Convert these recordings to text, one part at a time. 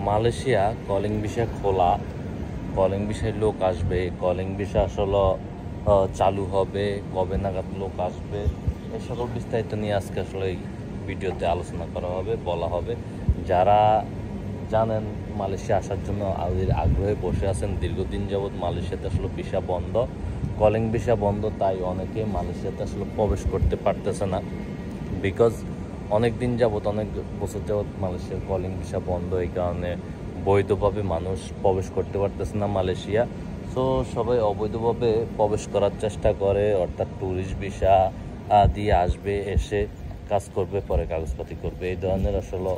Malaysia calling visa খোলা, calling ভিসায় লোক আসবে, কলিং ভিসা আসলে চালু হবে, কবে নাগাদ লোক আসবে, এই সকল বিস্তারিত নিয়ে আজকে আসলে এই ভিডিওতে আলোচনা করা হবে, বলা হবে। যারা জানেন মালয়েশিয়া আসার জন্য আগ্রহে বসে আছেন, দীর্ঘদিন যাবৎ মালয়েশিয়াতে আসলে ভিসা বন্ধ, কলিং ভিসা বন্ধ, তাই অনেকে মালয়েশিয়াতে আসলে প্রবেশ করতে পারতেছে না। বিকজ অনেক দিন যাবৎ, অনেক বছর যাবৎ মালয়েশিয়ার কলিং ভিসা বন্ধ, এই কারণে বৈধভাবে মানুষ প্রবেশ করতে পারতেছে না মালয়েশিয়া। সো সবাই অবৈধভাবে প্রবেশ করার চেষ্টা করে, অর্থাৎ ট্যুরিস্ট ভিসা দিয়ে আসবে, এসে কাজ করবে, পরে কাগজপাতি করবে, এই ধরনের আসলে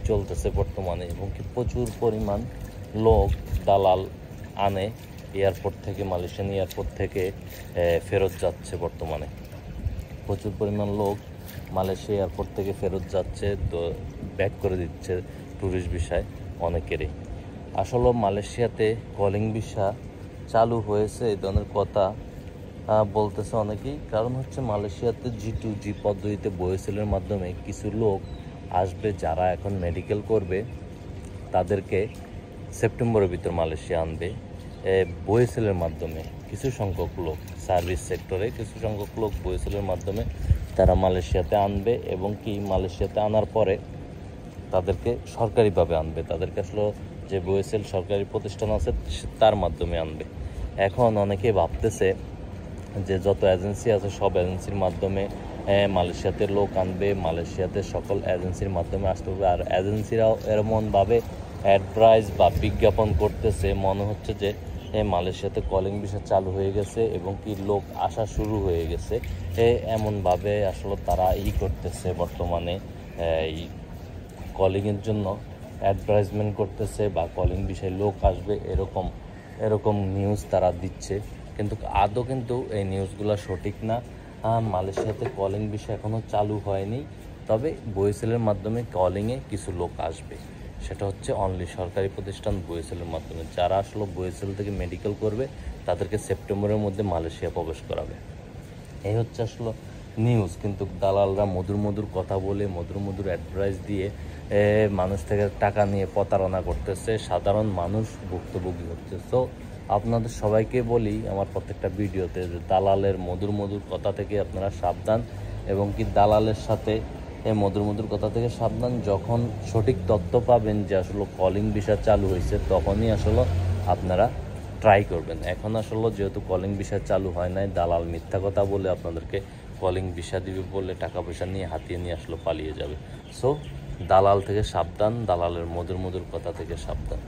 চলতেছে বর্তমানে। এবং কি প্রচুর পরিমাণ লোক দালাল আনে এয়ারপোর্ট থেকে, মালয়েশিয়ান এয়ারপোর্ট থেকে ফেরত যাচ্ছে। বর্তমানে প্রচুর পরিমাণ লোক মালয়েশিয়া এয়ারপোর্ট থেকে ফেরত যাচ্ছে, তো ব্যাক করে দিচ্ছে ট্যুরিস্ট ভিসায় অনেকেরই। আসলে মালয়েশিয়াতে কলিং ভিসা চালু হয়েছে এই ধরনের কথা বলতেছে অনেকেই। কারণ হচ্ছে মালয়েশিয়াতে G2G পদ্ধতিতে বয়েসেলের মাধ্যমে কিছু লোক আসবে, যারা এখন মেডিকেল করবে, তাদেরকে সেপ্টেম্বরের ভিতর মালয়েশিয়া আনবে বয়েসেলের মাধ্যমে। কিছু সংখ্যক লোক সার্ভিস সেক্টরে, কিছু সংখ্যক লোক বয়েসেলের মাধ্যমে তারা মালয়েশিয়াতে আনবে, এবং কি মালয়েশিয়াতে আনার পরে তাদেরকে সরকারিভাবে আনবে। তাদেরকে আসলে যে বয়েসেল সরকারি প্রতিষ্ঠান আছে তার মাধ্যমে আনবে। এখন অনেকে ভাবতেছে যে যত এজেন্সি আছে সব এজেন্সির মাধ্যমে মালয়েশিয়াতে লোক আনবে, মালয়েশিয়াতে সকল এজেন্সির মাধ্যমে আসতে হবে। আর এজেন্সিরাও এমনভাবে অ্যাডভার্টাইজ বা বিজ্ঞাপন করতেছে, মনে হচ্ছে যে মালয়েশিয়াতে কলিং ভিসা চালু হয়ে গেছে এবং কি লোক আসা শুরু হয়ে গেছে। এমনভাবে আসলে তারা করতেছে বর্তমানে, এই কলিংয়ের জন্য অ্যাডভার্টাইজমেন্ট করতেছে বা কলিং ভিসায় লোক আসবে, এরকম নিউজ তারা দিচ্ছে। কিন্তু আদৌ কিন্তু এই নিউজগুলো সঠিক না। মালয়েশিয়াতে কলিং ভিসা এখনও চালু হয়নি, তবে বয়েসেলের মাধ্যমে কলিংয়ে কিছু লোক আসবে। সেটা হচ্ছে অনলি সরকারি প্রতিষ্ঠান বয়েসেলের মাধ্যমে। যারা আসলে বয়েসেল থেকে মেডিকেল করবে তাদেরকে সেপ্টেম্বরের মধ্যে মালয়েশিয়া প্রবেশ করাবে। এই হচ্ছে আসলে নিউজ। কিন্তু দালালরা মধুর কথা বলে, মধুর অ্যাডভার্টাইজ দিয়ে মানুষ থেকে টাকা নিয়ে প্রতারণা করতেছে, সাধারণ মানুষ ভুক্তভোগী হচ্ছে। সো আপনাদের সবাইকে বলি আমার প্রত্যেকটা ভিডিওতে যে দালালের মধুর কথা থেকে আপনারা সাবধান, এবং কি দালালের সাথে মধুর কথা থেকে সাবধান। যখন সঠিক তথ্য পাবেন যে আসলে কলিং ভিসা চালু হয়েছে, তখনই আসলে আপনারা ট্রাই করবেন। এখন আসলে যেহেতু কলিং ভিসা চালু হয় নাই, দালাল মিথ্যা কথা বলে আপনাদেরকে কলিং ভিসা দিবে বলে টাকা পয়সা নিয়ে হাতিয়ে নিয়ে আসলে পালিয়ে যাবে। সো দালাল থেকে সাবধান, দালালের মধুর কথা থেকে সাবধান।